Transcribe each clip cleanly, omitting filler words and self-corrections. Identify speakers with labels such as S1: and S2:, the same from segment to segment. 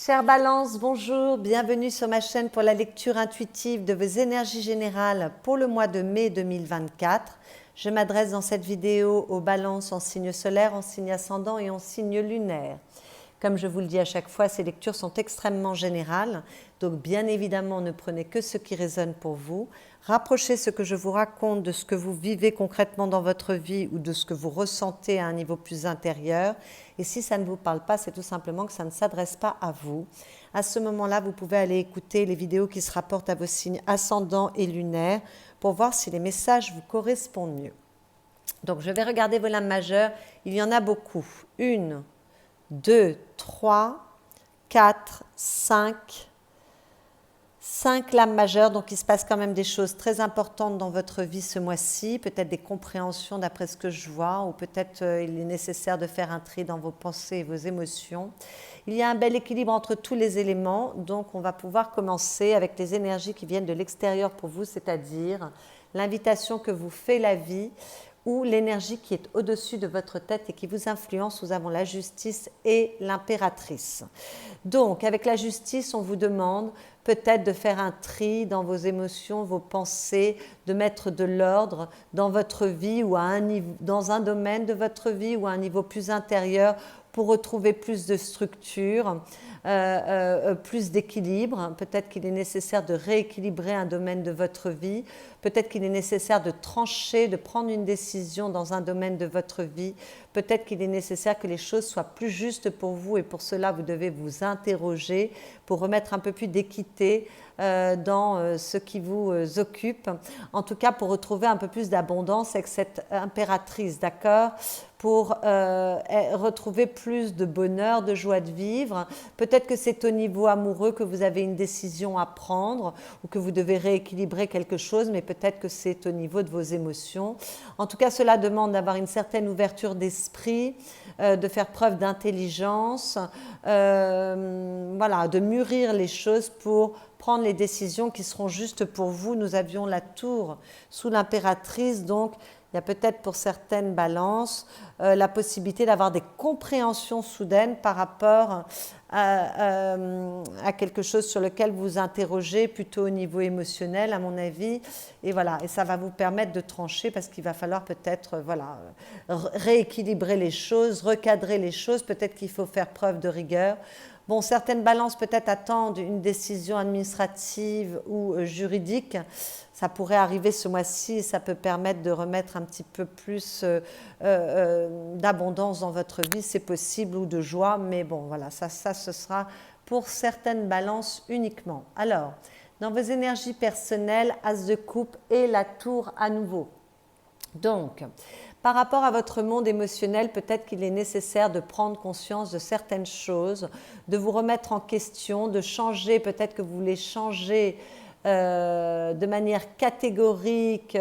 S1: Chère Balance, bonjour, bienvenue sur ma chaîne pour la lecture intuitive de vos énergies générales pour le mois de mai 2024. Je m'adresse dans cette vidéo aux balances en signe solaire, en signe ascendant et en signe lunaire. Comme je vous le dis à chaque fois, ces lectures sont extrêmement générales, donc bien évidemment ne prenez que ce qui résonne pour vous. Rapprochez ce que je vous raconte de ce que vous vivez concrètement dans votre vie ou de ce que vous ressentez à un niveau plus intérieur. Et si ça ne vous parle pas, c'est tout simplement que ça ne s'adresse pas à vous. À ce moment-là, vous pouvez aller écouter les vidéos qui se rapportent à vos signes ascendants et lunaires pour voir si les messages vous correspondent mieux. Donc je vais regarder vos lames majeures. Il y en a beaucoup. 1, 2, 3, 4, 5. 5 lames majeures, donc il se passe quand même des choses très importantes dans votre vie ce mois-ci, peut-être des compréhensions d'après ce que je vois, ou peut-être il est nécessaire de faire un tri dans vos pensées et vos émotions. Il y a un bel équilibre entre tous les éléments, donc on va pouvoir commencer avec les énergies qui viennent de l'extérieur pour vous, c'est-à-dire l'invitation que vous fait la vie, ou l'énergie qui est au-dessus de votre tête et qui vous influence. Nous avons la justice et l'impératrice. Donc, avec la justice, on vous demande peut-être de faire un tri dans vos émotions, vos pensées, de mettre de l'ordre dans votre vie ou dans un domaine de votre vie ou à un niveau plus intérieur pour retrouver plus de structure, plus d'équilibre. Peut-être qu'il est nécessaire de rééquilibrer un domaine de votre vie. Peut-être qu'il est nécessaire de trancher, de prendre une décision dans un domaine de votre vie. Peut-être qu'il est nécessaire que les choses soient plus justes pour vous et pour cela, vous devez vous interroger pour remettre un peu plus d'équité dans ce qui vous occupe. En tout cas, pour retrouver un peu plus d'abondance avec cette impératrice, d'accord ? Pour retrouver plus de bonheur, de joie de vivre. Peut-être que c'est au niveau amoureux que vous avez une décision à prendre ou que vous devez rééquilibrer quelque chose, mais peut-être que c'est au niveau de vos émotions. En tout cas, cela demande d'avoir une certaine ouverture d'esprit, de faire preuve d'intelligence, voilà, de mûrir les choses pour prendre les décisions qui seront justes pour vous. Nous avions la tour sous l'impératrice, donc il y a peut-être pour certaines balances la possibilité d'avoir des compréhensions soudaines par rapport à quelque chose sur lequel vous vous interrogez plutôt au niveau émotionnel à mon avis, et voilà, et ça va vous permettre de trancher parce qu'il va falloir peut-être voilà, rééquilibrer les choses, recadrer les choses, peut-être qu'il faut faire preuve de rigueur. Bon, certaines balances peut-être attendent une décision administrative ou juridique. Ça pourrait arriver ce mois-ci et ça peut permettre de remettre un petit peu plus d'abondance dans votre vie, c'est possible, ou de joie. Mais bon, voilà, ça ce sera pour certaines balances uniquement. Alors, dans vos énergies personnelles, As de coupe et la tour à nouveau. Donc, par rapport à votre monde émotionnel, peut-être qu'il est nécessaire de prendre conscience de certaines choses, de vous remettre en question, de changer, peut-être que vous voulez changer de manière catégorique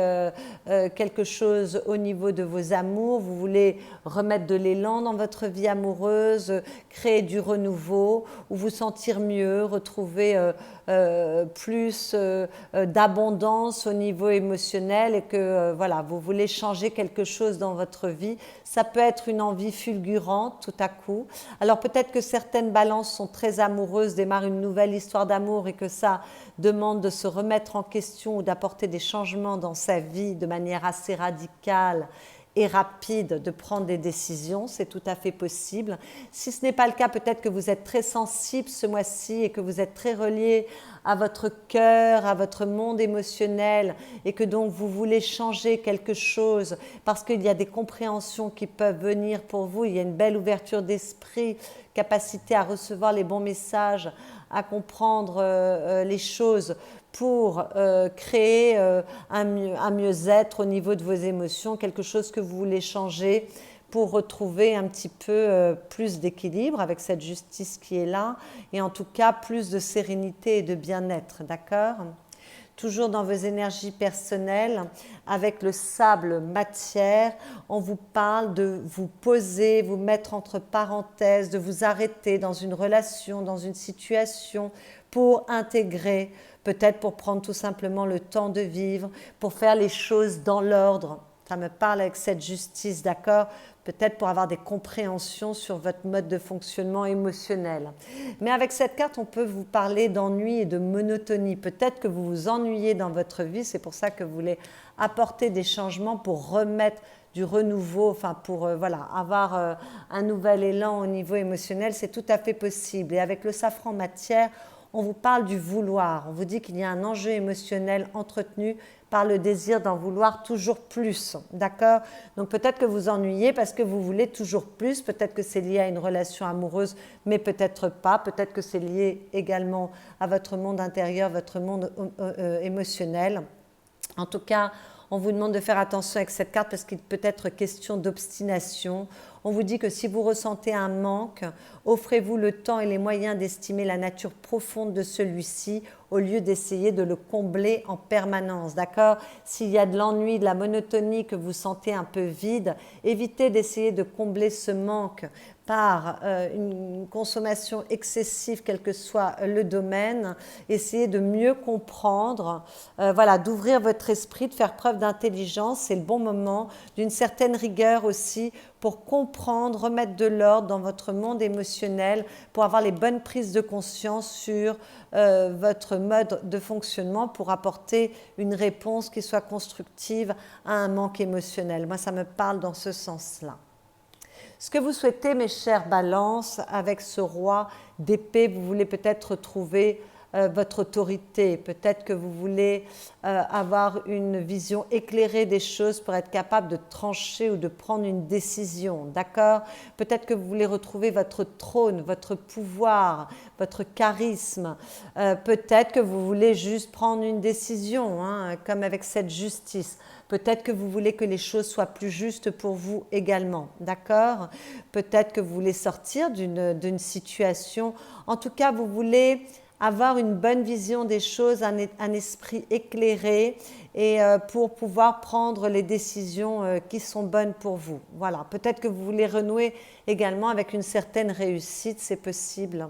S1: quelque chose au niveau de vos amours, vous voulez remettre de l'élan dans votre vie amoureuse, créer du renouveau, ou vous sentir mieux, retrouver plus d'abondance au niveau émotionnel et que voilà, vous voulez changer quelque chose dans votre vie. Ça peut être une envie fulgurante tout à coup. Alors peut-être que certaines balances sont très amoureuses, démarrent une nouvelle histoire d'amour et que ça demande de se remettre en question ou d'apporter des changements dans sa vie de manière assez radicale et rapide, de prendre des décisions, c'est tout à fait possible. Si ce n'est pas le cas, peut-être que vous êtes très sensible ce mois-ci et que vous êtes très relié à votre cœur, à votre monde émotionnel et que donc vous voulez changer quelque chose parce qu'il y a des compréhensions qui peuvent venir pour vous, il y a une belle ouverture d'esprit, capacité à recevoir les bons messages, à comprendre les choses pour créer un mieux-être au niveau de vos émotions, quelque chose que vous voulez changer pour retrouver un petit peu plus d'équilibre avec cette justice qui est là et en tout cas plus de sérénité et de bien-être, d'accord ? Toujours dans vos énergies personnelles, avec le sable matière, on vous parle de vous poser, vous mettre entre parenthèses, de vous arrêter dans une relation, dans une situation pour intégrer, peut-être pour prendre tout simplement le temps de vivre, pour faire les choses dans l'ordre. Ça me parle avec cette justice, d'accord ? peut-être pour avoir des compréhensions sur votre mode de fonctionnement émotionnel. Mais avec cette carte, on peut vous parler d'ennui et de monotonie. Peut-être que vous vous ennuyez dans votre vie, c'est pour ça que vous voulez apporter des changements pour remettre du renouveau, enfin pour voilà, avoir un nouvel élan au niveau émotionnel, c'est tout à fait possible. Et avec le safran matière, on vous parle du vouloir. On vous dit qu'il y a un enjeu émotionnel entretenu par le désir d'en vouloir toujours plus. D'accord? Donc peut-être que vous ennuyez parce que vous voulez toujours plus. Peut-être que c'est lié à une relation amoureuse, mais peut-être pas. Peut-être que c'est lié également à votre monde intérieur, votre monde émotionnel. En tout cas, on vous demande de faire attention avec cette carte parce qu'il peut être question d'obstination. On vous dit que si vous ressentez un manque, offrez-vous le temps et les moyens d'estimer la nature profonde de celui-ci au lieu d'essayer de le combler en permanence. D'accord? S'il y a de l'ennui, de la monotonie, que vous sentez un peu vide, évitez d'essayer de combler ce manque par une consommation excessive, quel que soit le domaine. Essayez de mieux comprendre, voilà, d'ouvrir votre esprit, de faire preuve d'intelligence. C'est le bon moment, d'une certaine rigueur aussi, pour comprendre, remettre de l'ordre dans votre monde émotionnel, pour avoir les bonnes prises de conscience sur votre mode de fonctionnement, pour apporter une réponse qui soit constructive à un manque émotionnel. Moi, ça me parle dans ce sens-là. Ce que vous souhaitez, mes chères balances, avec ce roi d'épée, vous voulez peut-être retrouver votre autorité, peut-être que vous voulez avoir une vision éclairée des choses pour être capable de trancher ou de prendre une décision, d'accord? Peut-être que vous voulez retrouver votre trône, votre pouvoir, votre charisme, peut-être que vous voulez juste prendre une décision, hein, comme avec cette justice. Peut-être que vous voulez que les choses soient plus justes pour vous également, d'accord? Peut-être que vous voulez sortir d'une situation. En tout cas, vous voulez avoir une bonne vision des choses, un esprit éclairé et pour pouvoir prendre les décisions qui sont bonnes pour vous. Voilà, peut-être que vous voulez renouer également avec une certaine réussite, c'est possible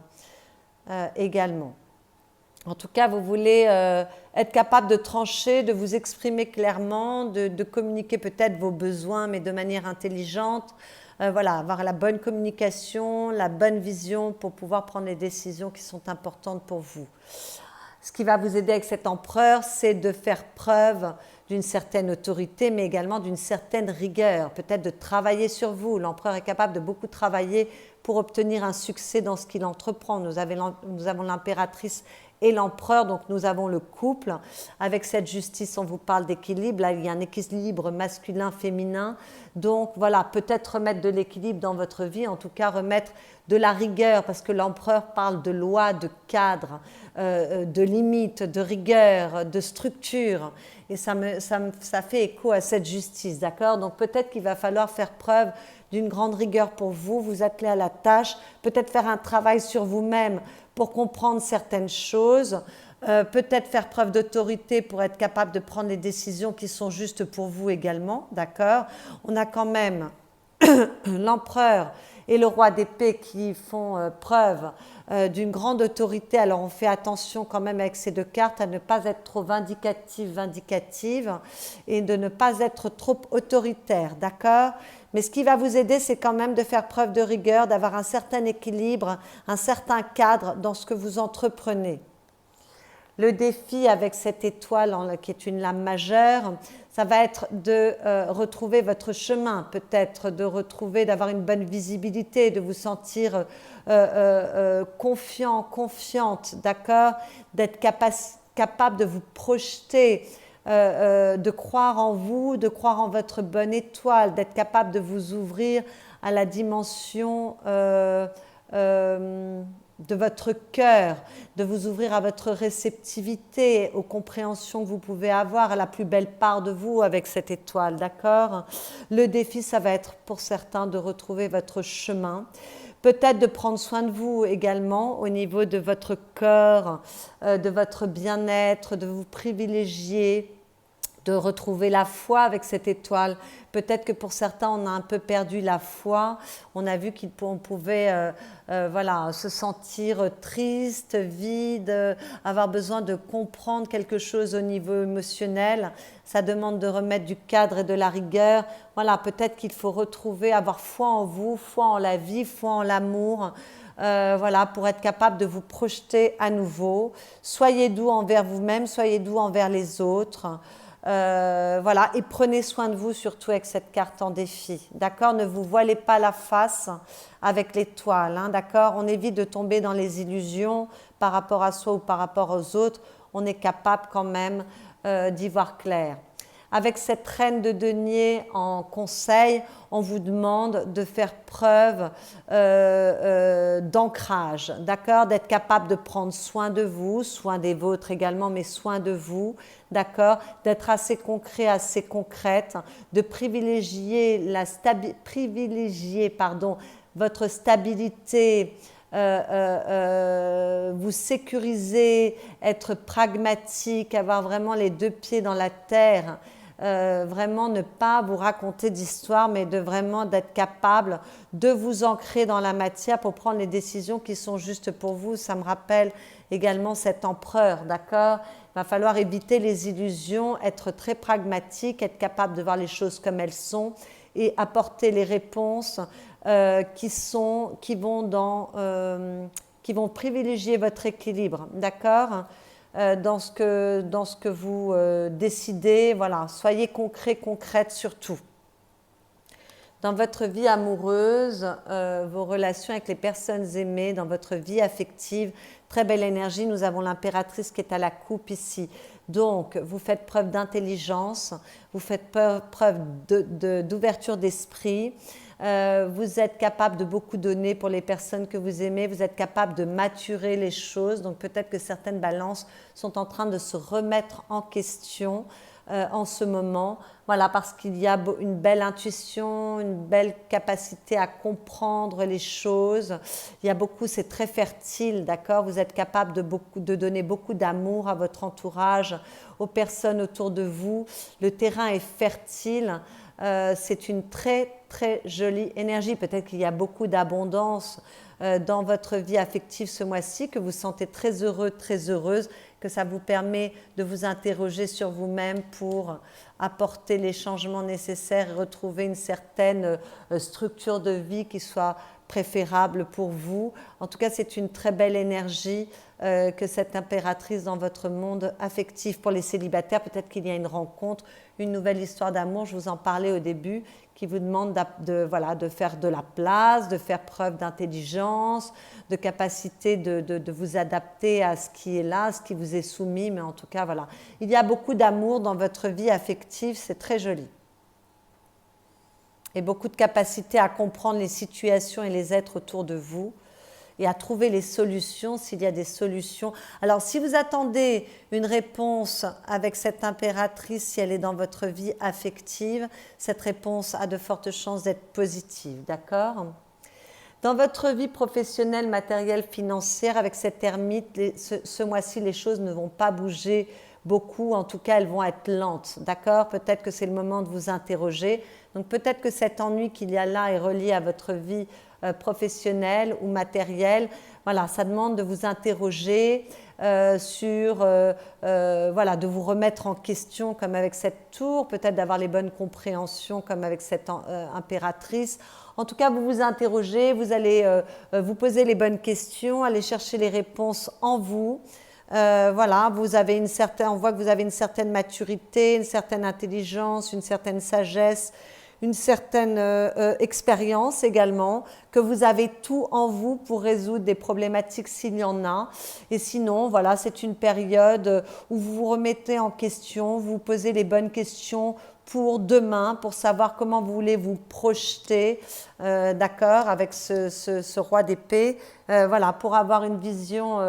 S1: également. En tout cas, vous voulez être capable de trancher, de vous exprimer clairement, de communiquer peut-être vos besoins, mais de manière intelligente. Voilà, avoir la bonne communication, la bonne vision pour pouvoir prendre les décisions qui sont importantes pour vous. Ce qui va vous aider avec cet empereur, c'est de faire preuve d'une certaine autorité, mais également d'une certaine rigueur, peut-être de travailler sur vous. L'empereur est capable de beaucoup travailler pour obtenir un succès dans ce qu'il entreprend. Nous avons l'impératrice et l'empereur, donc nous avons le couple. Avec cette justice, on vous parle d'équilibre. Là, il y a un équilibre masculin-féminin. Donc voilà, peut-être remettre de l'équilibre dans votre vie, en tout cas remettre de la rigueur, parce que l'empereur parle de loi, de cadre, de limite, de rigueur, de structure. Et ça fait écho à cette justice, d'accord? Donc peut-être qu'il va falloir faire preuve d'une grande rigueur pour vous, vous atteler à la tâche, peut-être faire un travail sur vous-même pour comprendre certaines choses, peut-être faire preuve d'autorité pour être capable de prendre les décisions qui sont justes pour vous également, d'accord? On a quand même l'empereur et le roi d'épée qui font preuve d'une grande autorité. Alors on fait attention quand même avec ces deux cartes à ne pas être trop vindicative et de ne pas être trop autoritaire, d'accord? Mais ce qui va vous aider, c'est quand même de faire preuve de rigueur, d'avoir un certain équilibre, un certain cadre dans ce que vous entreprenez. Le défi avec cette étoile qui est une lame majeure, ça va être de retrouver votre chemin, peut-être de retrouver, d'avoir une bonne visibilité, de vous sentir confiant, confiante, d'accord? D'être capable de vous projeter, de croire en vous, de croire en votre bonne étoile, d'être capable de vous ouvrir à la dimension de votre cœur, de vous ouvrir à votre réceptivité, aux compréhensions que vous pouvez avoir, à la plus belle part de vous avec cette étoile, d'accord? Le défi, ça va être pour certains de retrouver votre chemin, peut-être de prendre soin de vous également au niveau de votre corps, de votre bien-être, de vous privilégier, de retrouver la foi avec cette étoile. Peut-être que pour certains, on a un peu perdu la foi. On a vu qu'on pouvait voilà, se sentir triste, vide, avoir besoin de comprendre quelque chose au niveau émotionnel. Ça demande de remettre du cadre et de la rigueur. Voilà, peut-être qu'il faut retrouver, avoir foi en vous, foi en la vie, foi en l'amour. Voilà, pour être capable de vous projeter à nouveau. Soyez doux envers vous-même, soyez doux envers les autres. Voilà, et prenez soin de vous surtout avec cette carte en défi, d'accord? Ne vous voilez pas la face avec l'étoile, hein, d'accord? On évite de tomber dans les illusions par rapport à soi ou par rapport aux autres. On est capable quand même d'y voir clair. Avec cette reine de denier en conseil, on vous demande de faire preuve d'ancrage, d'accord? D'être capable de prendre soin de vous, soin des vôtres également, mais soin de vous, d'accord? D'être assez concret, assez concrète, de privilégier votre stabilité, vous sécuriser, être pragmatique, avoir vraiment les deux pieds dans la terre, vraiment ne pas vous raconter d'histoire, mais de vraiment d'être capable de vous ancrer dans la matière pour prendre les décisions qui sont justes pour vous. Ça me rappelle également cet empereur, d'accord? Il va falloir éviter les illusions, être très pragmatique, être capable de voir les choses comme elles sont et apporter les réponses qui vont privilégier votre équilibre, d'accord? Dans ce que vous décidez, voilà, soyez concret, concrète surtout. Dans votre vie amoureuse, vos relations avec les personnes aimées, dans votre vie affective, très belle énergie, nous avons l'impératrice qui est à la coupe ici. Donc, vous faites preuve d'intelligence, vous faites preuve d'ouverture d'esprit, vous êtes capable de beaucoup donner pour les personnes que vous aimez, vous êtes capable de maturer les choses, donc peut-être que certaines balances sont en train de se remettre en question en ce moment, voilà, parce qu'il y a une belle intuition, une belle capacité à comprendre les choses, il y a beaucoup, c'est très fertile, d'accord, vous êtes capable de donner beaucoup d'amour à votre entourage, aux personnes autour de vous, le terrain est fertile, c'est une très très jolie énergie, peut-être qu'il y a beaucoup d'abondance dans votre vie affective ce mois-ci, que vous sentez très heureux, très heureuse, que ça vous permet de vous interroger sur vous-même pour apporter les changements nécessaires et retrouver une certaine structure de vie qui soit préférable pour vous. En tout cas, c'est une très belle énergie que cette impératrice dans votre monde affectif. Pour les célibataires, peut-être qu'il y a une rencontre, une nouvelle histoire d'amour, je vous en parlais au début, qui vous demande de faire de la place, de faire preuve d'intelligence, de capacité de vous adapter à ce qui est là, à ce qui vous est soumis, mais en tout cas, voilà. Il y a beaucoup d'amour dans votre vie affective, c'est très joli. Et beaucoup de capacité à comprendre les situations et les êtres autour de vous et à trouver les solutions s'il y a des solutions. Alors, si vous attendez une réponse avec cette impératrice, si elle est dans votre vie affective, cette réponse a de fortes chances d'être positive, d'accord ? Dans votre vie professionnelle, matérielle, financière, avec cette ermite, ce mois-ci, les choses ne vont pas bouger beaucoup, en tout cas, elles vont être lentes, d'accord ? Peut-être que c'est le moment de vous interroger. Donc, peut-être que cet ennui qu'il y a là est relié à votre vie professionnelle ou matérielle. Voilà, ça demande de vous interroger voilà, de vous remettre en question comme avec cette tour, peut-être d'avoir les bonnes compréhensions comme avec cette impératrice. En tout cas, vous vous interrogez, vous allez vous poser les bonnes questions, aller chercher les réponses en vous. Voilà, on voit que vous avez une certaine maturité, une certaine intelligence, une certaine sagesse, une certaine expérience également, que vous avez tout en vous pour résoudre des problématiques s'il y en a. Et sinon, voilà, c'est une période où vous vous remettez en question, vous posez les bonnes questions pour demain, pour savoir comment vous voulez vous projeter, d'accord, avec ce roi d'épée, voilà, pour avoir une vision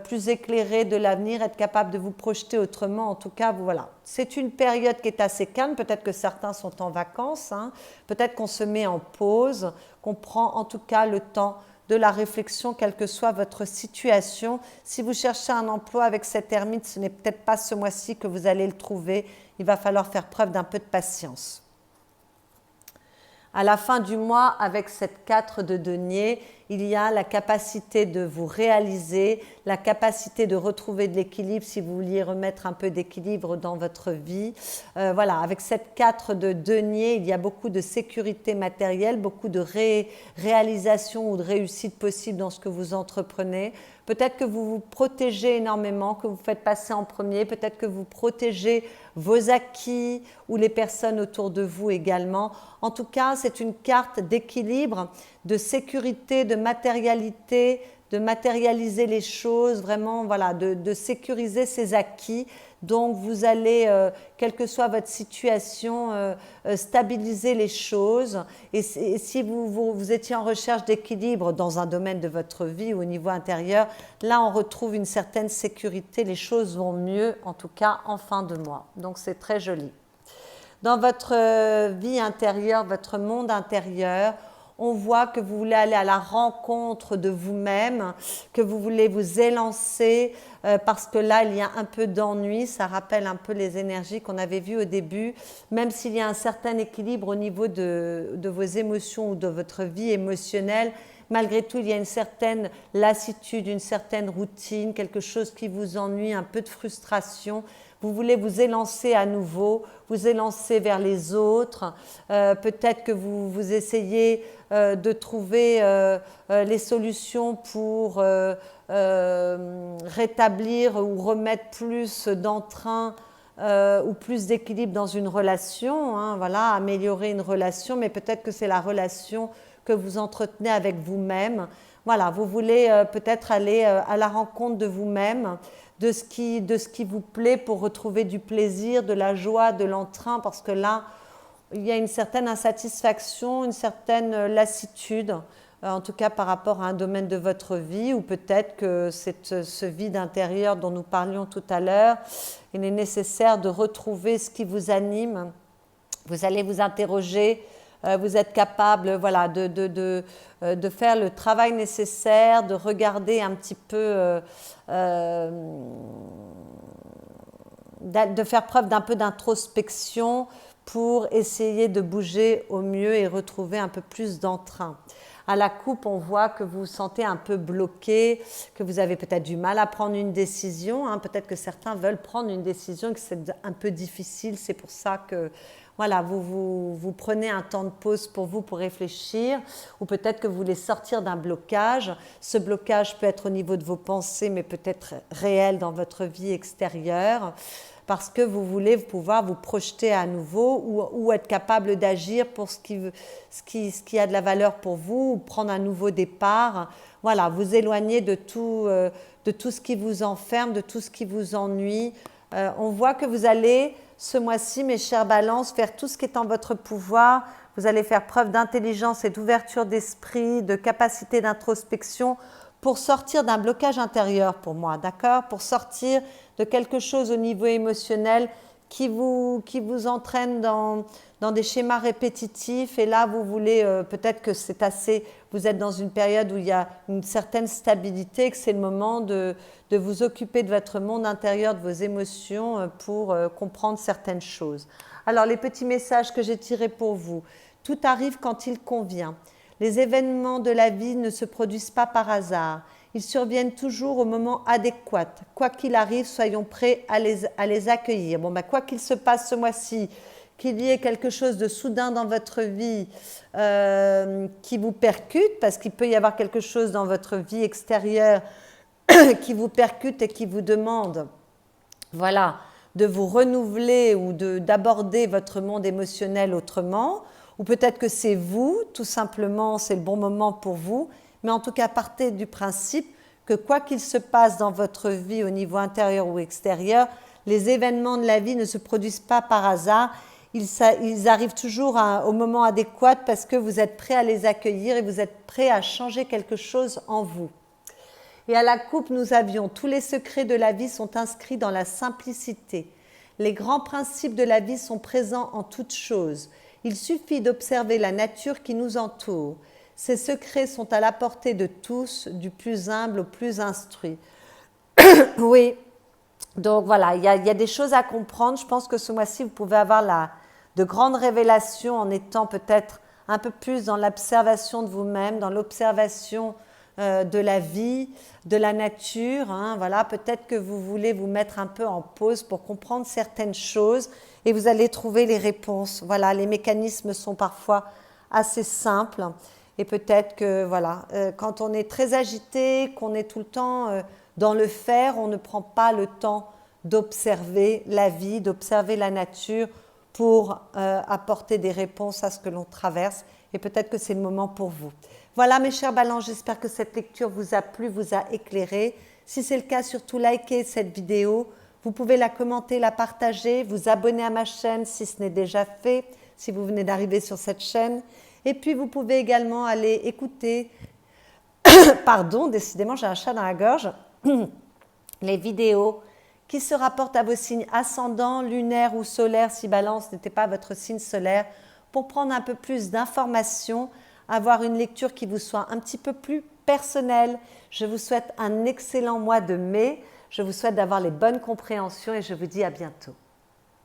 S1: plus éclairée de l'avenir, être capable de vous projeter autrement. En tout cas, voilà, c'est une période qui est assez calme. Peut-être que certains sont en vacances, hein, peut-être qu'on se met en pause, qu'on prend en tout cas le temps de la réflexion, quelle que soit votre situation. Si vous cherchez un emploi avec cette ermite, ce n'est peut-être pas ce mois-ci que vous allez le trouver. Il va falloir faire preuve d'un peu de patience. À la fin du mois, avec cette 4 de denier, il y a la capacité de vous réaliser, la capacité de retrouver de l'équilibre si vous vouliez remettre un peu d'équilibre dans votre vie. Voilà, avec cette 4 de denier, il y a beaucoup de sécurité matérielle, beaucoup de réalisation ou de réussite possible dans ce que vous entreprenez. Peut-être que vous vous protégez énormément, que vous faites passer en premier, peut-être que vous protégez vos acquis ou les personnes autour de vous également. En tout cas, c'est une carte d'équilibre, de sécurité, de matérialité, de matérialiser les choses, vraiment, voilà, de sécuriser ses acquis. Donc, vous allez, quelle que soit votre situation, stabiliser les choses. Et si vous étiez en recherche d'équilibre dans un domaine de votre vie ou au niveau intérieur, là, on retrouve une certaine sécurité. Les choses vont mieux, en tout cas, en fin de mois. Donc, c'est très joli. Dans votre vie intérieure, votre monde intérieur, on voit que vous voulez aller à la rencontre de vous-même, que vous voulez vous élancer parce que là, il y a un peu d'ennui. Ça rappelle un peu les énergies qu'on avait vues au début. Même s'il y a un certain équilibre au niveau de vos émotions ou de votre vie émotionnelle, malgré tout, il y a une certaine lassitude, une certaine routine, quelque chose qui vous ennuie, un peu de frustration. Vous voulez vous élancer à nouveau, vous élancer vers les autres. Peut-être que vous essayez de trouver les solutions pour rétablir ou remettre plus d'entrain ou plus d'équilibre dans une relation. Hein, voilà, améliorer une relation, mais peut-être que c'est la relation que vous entretenez avec vous-même. Voilà, vous voulez peut-être aller à la rencontre de vous-même, de ce qui vous plaît pour retrouver du plaisir, de la joie, de l'entrain, parce que là, il y a une certaine insatisfaction, une certaine lassitude, en tout cas par rapport à un domaine de votre vie, ou peut-être que ce vide intérieur dont nous parlions tout à l'heure, il est nécessaire de retrouver ce qui vous anime. Vous allez vous interroger. Vous êtes capable, voilà, de faire le travail nécessaire, de regarder un petit peu, de faire preuve d'un peu d'introspection pour essayer de bouger au mieux et retrouver un peu plus d'entrain. À la coupe, on voit que vous vous sentez un peu bloqué, que vous avez peut-être du mal à prendre une décision. Hein. Peut-être que certains veulent prendre une décision et que c'est un peu difficile. C'est pour ça que voilà, vous prenez un temps de pause pour vous, pour réfléchir, ou peut-être que vous voulez sortir d'un blocage. Ce blocage peut être au niveau de vos pensées, mais peut-être réel dans votre vie extérieure, parce que vous voulez pouvoir vous projeter à nouveau ou être capable d'agir pour ce qui a de la valeur pour vous, ou prendre un nouveau départ. Voilà, vous éloigner de tout ce qui vous enferme, de tout ce qui vous ennuie. On voit que vous allez, ce mois-ci, mes chers balances, faire tout ce qui est en votre pouvoir. Vous allez faire preuve d'intelligence et d'ouverture d'esprit, de capacité d'introspection pour sortir d'un blocage intérieur pour moi, d'accord ? Pour sortir de quelque chose au niveau émotionnel qui vous entraîne dans des schémas répétitifs. Et là, vous voulez, peut-être que c'est assez, vous êtes dans une période où il y a une certaine stabilité, que c'est le moment de vous occuper de votre monde intérieur, de vos émotions pour comprendre certaines choses. Alors, les petits messages que j'ai tirés pour vous. Tout arrive quand il convient. Les événements de la vie ne se produisent pas par hasard. Ils surviennent toujours au moment adéquat. Quoi qu'il arrive, soyons prêts à les accueillir. Bon, quoi qu'il se passe ce mois-ci, qu'il y ait quelque chose de soudain dans votre vie qui vous percute, parce qu'il peut y avoir quelque chose dans votre vie extérieure qui vous percute et qui vous demande, voilà, de vous renouveler ou d'aborder votre monde émotionnel autrement, ou peut-être que c'est vous, tout simplement, c'est le bon moment pour vous, mais en tout cas, partez du principe que quoi qu'il se passe dans votre vie au niveau intérieur ou extérieur, les événements de la vie ne se produisent pas par hasard, ils arrivent toujours au moment adéquat parce que vous êtes prêt à les accueillir et vous êtes prêt à changer quelque chose en vous. Et à la coupe, nous avions tous les secrets de la vie sont inscrits dans la simplicité. Les grands principes de la vie sont présents en toutes choses. Il suffit d'observer la nature qui nous entoure. Ces secrets sont à la portée de tous, du plus humble au plus instruit. Oui, donc voilà, il y a des choses à comprendre. Je pense que ce mois-ci, vous pouvez avoir de grandes révélations en étant peut-être un peu plus dans l'observation de vous-même, dans l'observation de la vie, de la nature. Hein, voilà, peut-être que vous voulez vous mettre un peu en pause pour comprendre certaines choses et vous allez trouver les réponses. Voilà, les mécanismes sont parfois assez simples et peut-être que voilà, quand on est très agité, qu'on est tout le temps dans le faire, on ne prend pas le temps d'observer la vie, d'observer la nature pour apporter des réponses à ce que l'on traverse. Et peut-être que c'est le moment pour vous. Voilà mes chers balances, j'espère que cette lecture vous a plu, vous a éclairé. Si c'est le cas, surtout likez cette vidéo. Vous pouvez la commenter, la partager, vous abonner à ma chaîne si ce n'est déjà fait, si vous venez d'arriver sur cette chaîne. Et puis vous pouvez également aller écouter, pardon, décidément j'ai un chat dans la gorge, les vidéos qui se rapportent à vos signes ascendants, lunaires ou solaires si Balance n'était pas votre signe solaire, pour prendre un peu plus d'informations, avoir une lecture qui vous soit un petit peu plus personnelle. Je vous souhaite un excellent mois de mai, je vous souhaite d'avoir les bonnes compréhensions et je vous dis à bientôt.